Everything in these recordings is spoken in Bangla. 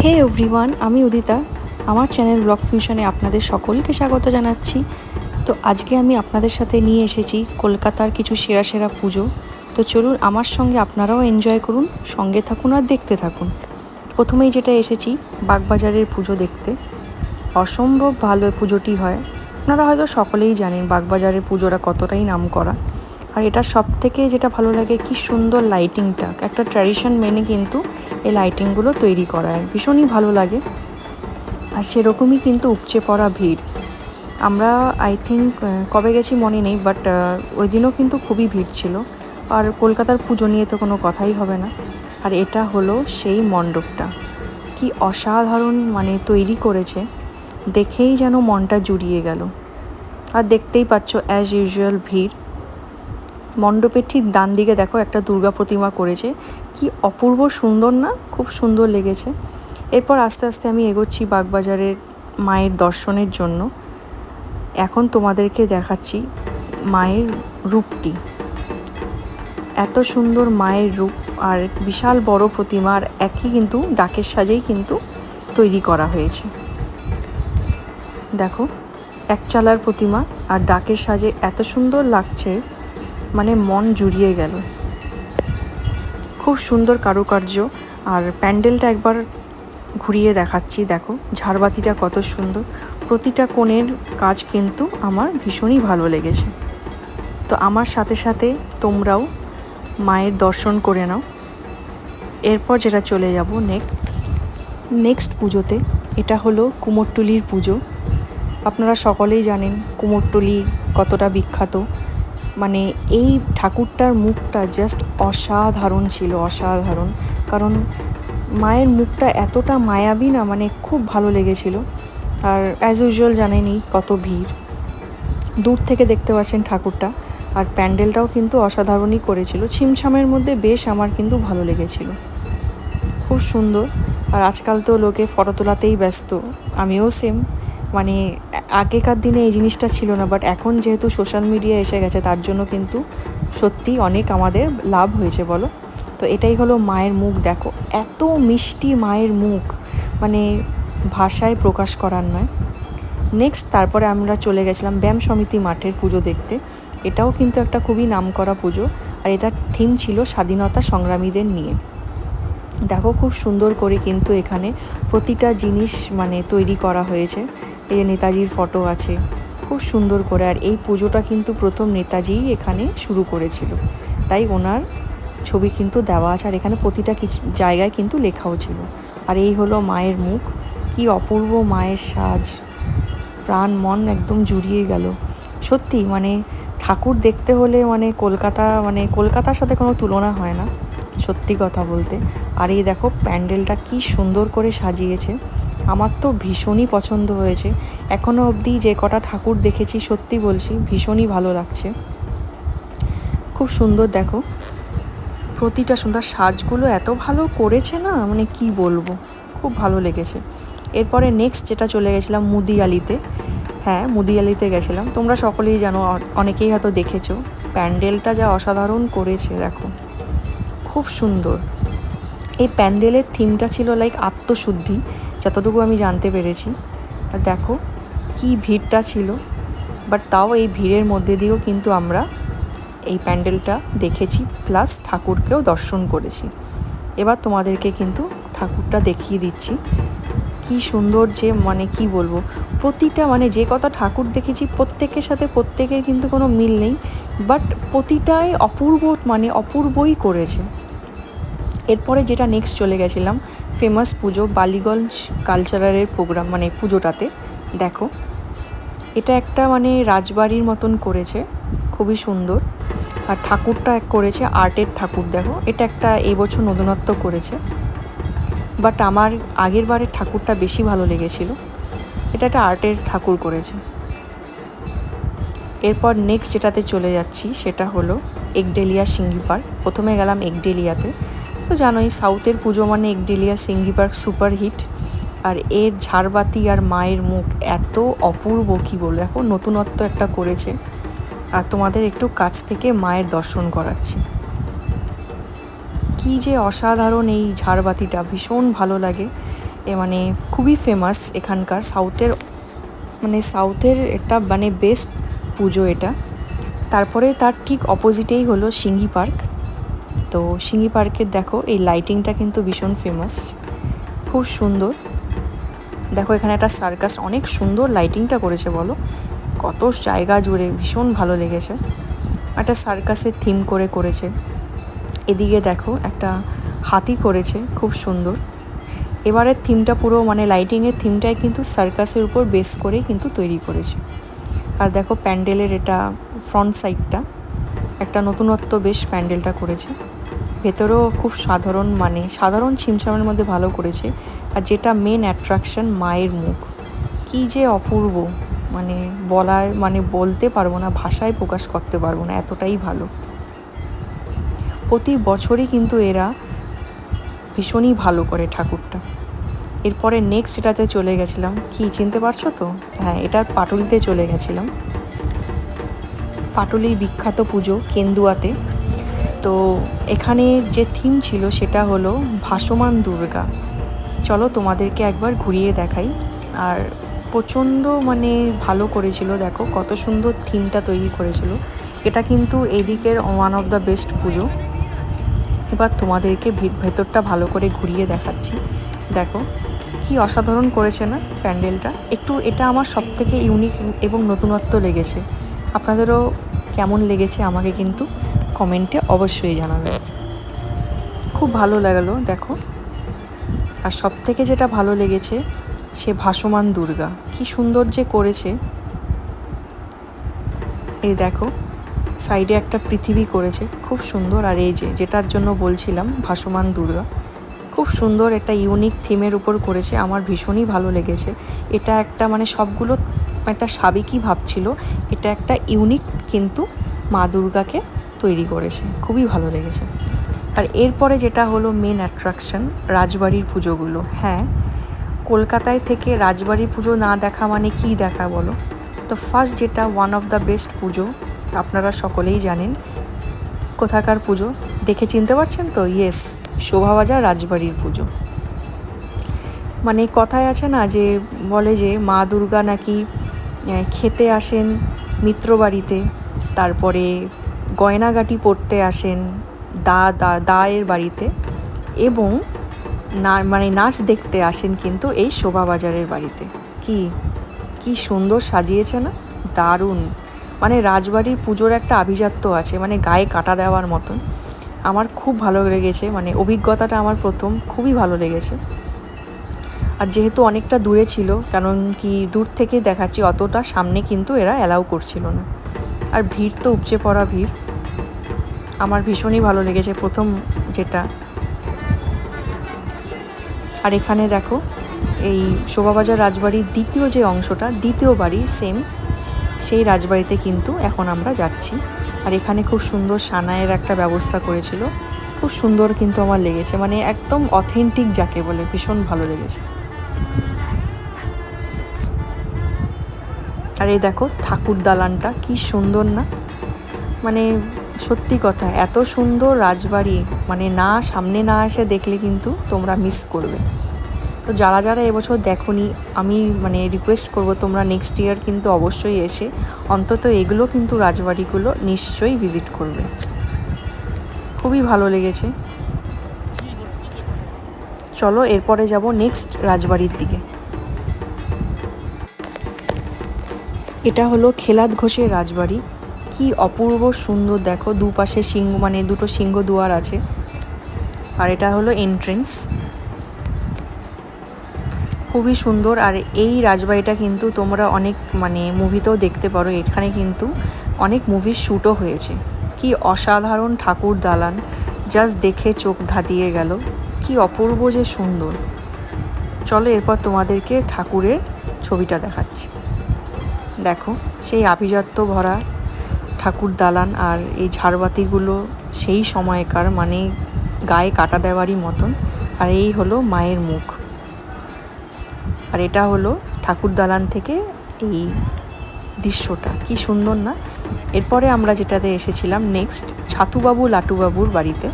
হে এভরিওয়ান, আমি উদিতা। আমার চ্যানেল ব্লগ ফিউশনে আপনাদের সকলকে স্বাগত জানাচ্ছি। তো আজকে আমি আপনাদের সাথে নিয়ে এসেছি কলকাতার কিছু সেরা সেরা পুজো। তো চলুন আমার সঙ্গে আপনারাও এনজয় করুন, সঙ্গে থাকুন আর দেখতে থাকুন। প্রথমেই যেটা এসেছি বাগবাজারের পুজো দেখতে। অসম্ভব ভালো পুজোটি হয়। আপনারা হয়তো সকলেই জানেন বাগবাজারের পুজোটা কতটাই নামকরা। আর এটা সব থেকে যেটা ভালো লাগে কি সুন্দর লাইটিংটা, একটা ট্র্যাডিশন মেনে কিন্তু এই লাইটিংগুলো তৈরি করা হয়, ভীষণই ভালো লাগে। আর সেরকমই কিন্তু উপচে পড়া ভিড়। আমরা আই থিঙ্ক কবে গেছি মনে নেই, বাট ওই দিনও কিন্তু খুবই ভিড় ছিল। আর কলকাতার পুজো নিয়ে তো কোনো কথাই হবে না। আর এটা হলো সেই মণ্ডপটা, কি অসাধারণ তৈরি করেছে, দেখেই যেন মনটা জুড়িয়ে গেল। আর দেখতেই পাচ্ছ অ্যাজ ইউজুয়াল ভিড়। মণ্ডপের ঠিক ডান দিকে দেখো একটা দুর্গা প্রতিমা করেছে, কি অপূর্ব সুন্দর না, খুব সুন্দর লেগেছে। এরপর আস্তে আস্তে আমি এগোচ্ছি বাগবাজারের মায়ের দর্শনের জন্য। এখন তোমাদেরকে দেখাচ্ছি মায়ের রূপটি। এত সুন্দর মায়ের রূপ, আর বিশাল বড় প্রতিমা, আর একই কিন্তু ডাকের সাজেই কিন্তু তৈরি করা হয়েছে। দেখো একচালার প্রতিমা আর ডাকের সাজে এত সুন্দর লাগছে, মন জুড়িয়ে গেল। খুব সুন্দর কারুকার্য। আর প্যান্ডেলটা একবার ঘুরিয়ে দেখাচ্ছি, দেখো ঝাড়বাতিটা কত সুন্দর, প্রতিটা কোণের কাজ কিন্তু আমার ভীষণই ভালো লেগেছে। তো আমার সাথে সাথে তোমরাও মায়ের দর্শন করে নাও। এরপর যেটা চলে যাব নেক্সট পুজোতে, এটা হলো কুমোরটুলির পুজো। আপনারা সকলেই জানেন কুমোরটুলি কতটা বিখ্যাত। এই ঠাকুরটার মুখটা জাস্ট অসাধারণ ছিল, অসাধারণ। কারণ মায়ের মুখটা এতটা মায়াবী না, খুব ভালো লেগেছিল। আর অ্যাজ ইউজুয়াল জানেনই কত ভিড়, দূর থেকে দেখতে পাচ্ছেন ঠাকুরটা। আর প্যান্ডেলটাও কিন্তু অসাধারণই করেছিল, ছিমছামের মধ্যে বেশ আমার কিন্তু ভালো লেগেছিল, খুব সুন্দর। আর আজকাল তো লোকে ফটো তোলাতেই ব্যস্ত, আমিও সেম। আগেকার দিনে এই জিনিসটা ছিল না, বাট এখন যেহেতু সোশ্যাল মিডিয়া এসে গেছে, তার জন্য কিন্তু সত্যি অনেক আমাদের লাভ হয়েছে বলো। তো এটাই হলো মায়ের মুখ, দেখো এত মিষ্টি মায়ের মুখ, ভাষায় প্রকাশ করার নয়। নেক্সট তারপরে আমরা চলে গেছিলাম ব্যায়াম সমিতি মাঠের পুজো দেখতে। এটাও কিন্তু একটা খুবই নামকরা পুজো, আর এটার থিম ছিল স্বাধীনতা সংগ্রামীদের নিয়ে। দেখো খুব সুন্দর করে কিন্তু এখানে প্রতিটা জিনিস তৈরি করা হয়েছে। এই যে নেতাজির ফটো আছে, খুব সুন্দর করে। আর এই পুজোটা কিন্তু প্রথম নেতাজিই এখানে শুরু করেছিল, তাই ওনার ছবি কিন্তু দেওয়া আছে। আর এখানে প্রতিটা কিছু জায়গায় কিন্তু লেখাও ছিল। আর এই হলো মায়ের মুখ, কি অপূর্ব মায়ের সাজ, প্রাণ মন একদম জুড়িয়ে গেল। সত্যি ঠাকুর দেখতে হলে কলকাতার সাথে কোনো তুলনা হয় না, সত্যি কথা বলতে। আর এই দেখো প্যান্ডেলটা কি সুন্দর করে সাজিয়েছে, আমার তো ভীষণই পছন্দ হয়েছে। এখনও অবধি যে কটা ঠাকুর দেখেছি, সত্যি বলছি ভীষণই ভালো লাগছে, খুব সুন্দর। দেখো প্রতিটা সুন্দর, সাজগুলো এত ভালো করেছে না, কি বলবো, খুব ভালো লেগেছে। এরপরে নেক্সট যেটা চলে গেছিলাম মুদিয়ালিতে। হ্যাঁ, মুদিয়ালিতে গেছিলাম, তোমরা সকলেই জানো, অনেকেই হয়তো দেখেছো। প্যান্ডেলটা যা অসাধারণ করেছে দেখো, খুব সুন্দর। এই প্যান্ডেলের থিমটা ছিল লাইক আত্মশুদ্ধি, যতটুকু আমি জানতে পেরেছি। আর দেখো কি ভিড়টা ছিল, বাট তাও এই ভিড়ের মধ্যে দিয়েও কিন্তু আমরা এই প্যান্ডেলটা দেখেছি, প্লাস ঠাকুরকেও দর্শন করেছি। এবার তোমাদেরকে কিন্তু ঠাকুরটা দেখিয়ে দিচ্ছি, কি সুন্দর যে কি বলবো, প্রতিটা যে কত ঠাকুর দেখেছি প্রত্যেকের সাথে প্রত্যেকের কিন্তু কোনো মিল নেই, বাট প্রতিটাই অপূর্ব, অপূর্বই করেছে। এরপরে যেটা নেক্সট চলে গেছিলাম ফেমাস পুজো বালিগঞ্জ কালচারালের প্রোগ্রাম, পুজোটাতে। দেখো এটা একটা রাজবাড়ির মতন করেছে, খুবই সুন্দর। আর ঠাকুরটা করেছে আর্টের ঠাকুর। দেখো এটা একটা এবছর নতুনত্ব করেছে, বাট আমার আগের বারের ঠাকুরটা বেশি ভালো লেগেছিল। এটা একটা আর্টের ঠাকুর করেছে। এরপর নেক্সট যেটাতে চলে যাচ্ছি সেটা হলো একডেলিয়া সিঙ্গি পার্ক। প্রথমে গেলাম একডেলিয়াতে। তো জানোই সাউথের পুজো একডেলিয়া সিঙ্গি পার্ক সুপার হিট। আর এর ঝাড়বাতি আর মায়ের মুখ এত অপূর্ব, কী বলবো, এখন নতুনত্ব একটা করেছে। আর তোমাদের একটু কাছ থেকে মায়ের দর্শন করাচ্ছি, কি যে অসাধারণ এই ঝাড়বাতিটা, ভীষণ ভালো লাগে। মানে খুবই ফেমাস এখানকার সাউথের এটা মানে বেস্ট পুজো এটা। তারপরে তার ঠিক অপোজিটেই হলো সিংহি পার্ক। তো সিংহি পার্কের দেখো এই লাইটিংটা কিন্তু ভীষণ ফেমাস, খুব সুন্দর। দেখো এখানে একটা সার্কাস, অনেক সুন্দর লাইটিংটা করেছে বলো, কত জায়গা জুড়ে, ভীষণ ভালো লেগেছে। একটা সার্কাসের থিম করেছে। এদিকে দেখো একটা হাতি করেছে, খুব সুন্দর। এবারের থিমটা পুরো মানে লাইটিংয়ের থিমটাই কিন্তু সার্কাসের উপর বেস করেই কিন্তু তৈরি করেছে। আর দেখো প্যান্ডেলের এটা ফ্রন্ট সাইডটা একটা নতুনত্ব বেশ প্যান্ডেলটা করেছে। ভেতরেও খুব সাধারণ ছিমছামের মধ্যে ভালো করেছে। আর যেটা মেন অ্যাট্রাকশন, মায়ের মুখ, কি যে অপূর্ব, বলতে পারবো না, ভাষায় প্রকাশ করতে পারবো না, এতটাই ভালো। প্রতি বছরই কিন্তু এরা ভীষণই ভালো করে ঠাকুরটা। এরপরে নেক্সট এটাতে চলে গেছিলাম, কি চিনতে পারছো তো? হ্যাঁ, এটা পাটুলিতে চলে গেছিলাম। পাটুলির বিখ্যাত পুজো কেন্দুয়াতে। তো এখানে যে থিম ছিল সেটা হলো ভাসমান দুর্গা। চলো তোমাদেরকে একবার ঘুরিয়ে দেখাই। আর প্রচণ্ড ভালো করেছিল, দেখো কত সুন্দর থিমটা তৈরি করেছিল। এটা কিন্তু এদিকের ওয়ান অফ দ্য বেস্ট পুজো। এবার তোমাদেরকে ভেতরটা ভালো করে ঘুরিয়ে দেখাচ্ছি। দেখো কি অসাধারণ করেছে না প্যান্ডেলটা। এটা আমার সবথেকে ইউনিক এবং নতুনত্ব লেগেছে। আপনাদেরও কেমন লেগেছে আমাকে কিন্তু কমেন্টে অবশ্যই জানাবেন। খুব ভালো লাগলো দেখো। আর সবথেকে যেটা ভালো লেগেছে সে ভাসমান দুর্গা, কি সুন্দর যে করেছে। এই দেখো সাইডে একটা পৃথিবী করেছে, খুব সুন্দর। আর এই যেটার জন্য বলছিলাম ভাসমান দুর্গা, খুব সুন্দর একটা ইউনিক থিমের উপর করেছে, আমার ভীষণই ভালো লেগেছে। এটা একটা সবগুলো একটা সাবেকি ভাব ছিল, এটা একটা ইউনিক কিন্তু মা দুর্গাকে তৈরি করেছে, খুবই ভালো লেগেছে। আর এরপরে যেটা হলো মেন অ্যাট্রাকশন, রাজবাড়ির পুজোগুলো। হ্যাঁ, কলকাতায় থেকে রাজবাড়ির পুজো না দেখা মানে কি দেখা বলো? তো ফার্স্ট যেটা ওয়ান অফ দ্য বেস্ট পুজো, আপনারা সকলেই জানেন কোথাকার পুজো, দেখে চিনতে পারছেন তো? ইয়েস, শোভাবাজার রাজবাড়ির পুজো। কথায় আছে না যে বলে যে মা দুর্গা নাকি খেতে আসেন মিত্রবাড়িতে, তারপরে গয়নাগাটি পরতে আসেন দায়ের বাড়িতে, এবং নাচ দেখতে আসেন কিন্তু এই শোভাবাজারের বাড়িতে। কি সুন্দর সাজিয়েছে না, দারুণ। রাজবাড়ির পুজোর একটা আভিজাত্য আছে, গায়ে কাটা দেওয়ার মতন। আমার খুব ভালো লেগেছে, অভিজ্ঞতাটা আমার প্রথম খুবই ভালো লেগেছে। আর যেহেতু অনেকটা দূরে ছিল, কারণ কি দূর থেকে দেখাচ্ছি, অতটা সামনে কিন্তু এরা অ্যালাউ করছিল না। আর ভিড় তো উপচে পড়া ভিড়, আমার ভীষণই ভালো লেগেছে প্রথম যেটা। আর এখানে দেখো এই শোভাবাজার রাজবাড়ির দ্বিতীয় যে অংশটা, দ্বিতীয় বাড়ি সেম, সেই রাজবাড়িতে কিন্তু এখন আমরা যাচ্ছি। আর এখানে খুব সুন্দর সানাইয়ের একটা ব্যবস্থা করেছিল, খুব সুন্দর কিন্তু আমার লেগেছে, একদম অথেন্টিক যাকে বলে, ভীষণ ভালো লেগেছে। আর এই দেখো ঠাকুর দালানটা কি সুন্দর না, সত্যি কথা, এত সুন্দর রাজবাড়ি সামনে না এসে দেখলে কিন্তু তোমরা মিস করবে। তো যারা এবছর দেখোনি, আমি রিকোয়েস্ট করব তোমরা নেক্সট ইয়ার কিন্তু অবশ্যই এসে অন্তত এগুলো কিন্তু রাজবাড়িগুলো নিশ্চয়ই ভিজিট করবে, খুবই ভালো লেগেছে। চলো এরপরে যাব নেক্সট রাজবাড়ির দিকে। এটা হলো খেলাদ ঘোষের রাজবাড়ি, কি অপূর্ব সুন্দর। দেখো দুপাশে সিংহ দুটো সিংহ দুয়ার আছে। আর এটা হলো এন্ট্রেন্স, খুবই সুন্দর। আর এই রাজবাড়িটা কিন্তু তোমরা অনেক মুভিতেও দেখতে পারো, এখানে কিন্তু অনেক মুভির শ্যুটও হয়েছে। কি অসাধারণ ঠাকুর দালান, জাস্ট দেখে চোখ ধাঁধিয়ে গেল, কি অপূর্ব যে সুন্দর। চলো এরপর তোমাদেরকে ঠাকুরের ছবিটা দেখাচ্ছি। দেখো সেই আভিজাত্য ভরা ঠাকুর দালান, আর এই ঝাড়বাতিগুলো সেই সময়কার গায়ে কাটা দেওয়ারই মতন। আর এই হলো মায়ের মুখ। আর এটা হলো ঠাকুর দালান থেকে এই দৃশ্যটা, কি সুন্দর না। এরপরে আমরা যেটাতে এসেছিলাম নেক্সট, ছাতুবাবু লাটুবাবুর বাড়িতে।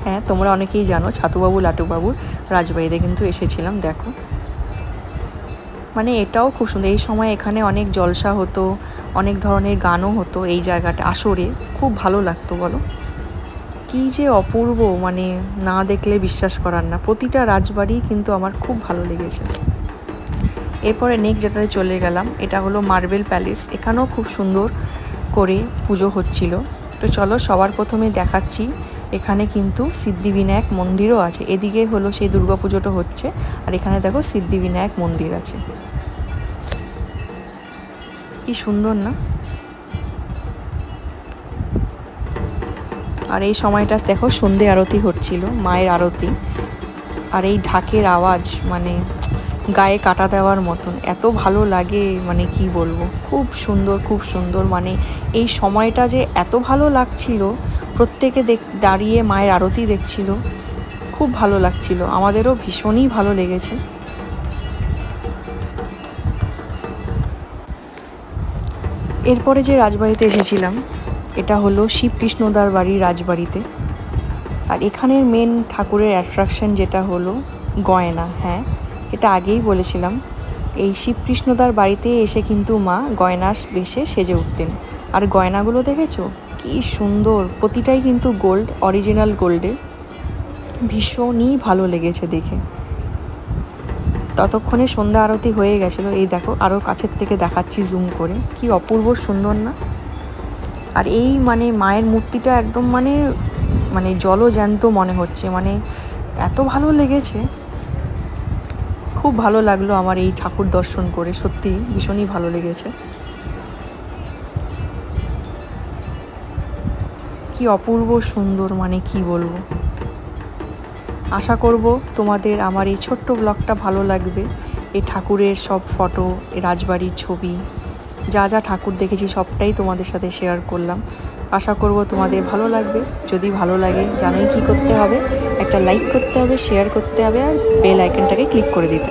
হ্যাঁ, তোমরা অনেকেই জানো ছাতুবাবু লাটুবাবুর রাজবাড়িতে কিন্তু এসেছিলাম। দেখো, মানে এটাও খুব সুন্দর। এই সময় এখানে অনেক জলসা হতো, অনেক ধরনের গানও হতো এই জায়গাটা আসরে। খুব ভালো লাগতো বলো। কী যে অপূর্ব, মানে না দেখলে বিশ্বাস করার না। প্রতিটা রাজবাড়ি কিন্তু আমার খুব ভালো লেগেছে। এরপরে নেক্সট যেটাতে চলে গেলাম, এটা হলো মার্বেল প্যালেস। এখানেও খুব সুন্দর করে পুজো হচ্ছিল। তো চলো সবার প্রথমে দেখাচ্ছি, এখানে কিন্তু সিদ্ধিবিনায়ক মন্দিরও আছে। এদিকে হলো সেই দুর্গাপুজোটা হচ্ছে, আর এখানে দেখো সিদ্ধিবিনায়ক মন্দির আছে। কি সুন্দর না? আর এই সময়টা দেখো সন্ধে আরতি হচ্ছিল, মায়ের আরতি। আর এই ঢাকের আওয়াজ মানে গায়ে কাটা দেওয়ার মতন, এত ভালো লাগে, মানে কি বলবো। খুব সুন্দর, খুব সুন্দর। মানে এই সময়টা যে এত ভালো লাগছিল, প্রত্যেকে দাঁড়িয়ে মায়ের আরতি দেখছিল, খুব ভালো লাগছিল। আমাদেরও ভীষণই ভালো লেগেছে। এরপরে যে রাজবাড়িতে এসেছিলাম, এটা হলো শিবকৃষ্ণদার বাড়ির রাজবাড়িতে। আর এখানের মেন ঠাকুরের অ্যাট্রাকশন যেটা হলো গয়না। হ্যাঁ, যেটা আগেই বলেছিলাম, এই শিবকৃষ্ণদার বাড়িতে এসে কিন্তু মা গয়নার বেশে সেজে উঠতেন। আর গয়নাগুলো দেখেছো কি সুন্দর, প্রতিটাই কিন্তু গোল্ড, অরিজিনাল গোল্ডের। ভীষণই ভালো লেগেছে দেখে। ততক্ষণে সন্ধ্যা আরতি হয়ে গেছিলো। এই দেখো আরও কাছের থেকে দেখাচ্ছি জুম করে, কি অপূর্ব সুন্দর না? আর এই মানে মায়ের মূর্তিটা একদম মানে মানে জলজ্যান্ত মনে হচ্ছে, মানে এত ভালো লেগেছে। খুব ভালো লাগলো আমার এই ঠাকুর দর্শন করে, সত্যি ভীষণই ভালো লেগেছে। কি অপূর্ব সুন্দর, মানে কি বলবো। আশা করব তোমাদের আমার এই ছোট্ট ব্লগটা ভালো লাগবে। এই ঠাকুরের সব ফটো, এই রাজবাড়ির ছবি, যা যা ঠাকুর দেখেছি সবটাই তোমাদের সাথে শেয়ার করলাম। আশা করব তোমাদের ভালো লাগবে। যদি ভালো লাগে জানোই কি করতে হবে, একটা লাইক করতে হবে, শেয়ার করতে হবে, আর বেল আইকনটাকে ক্লিক করে দিতে হবে।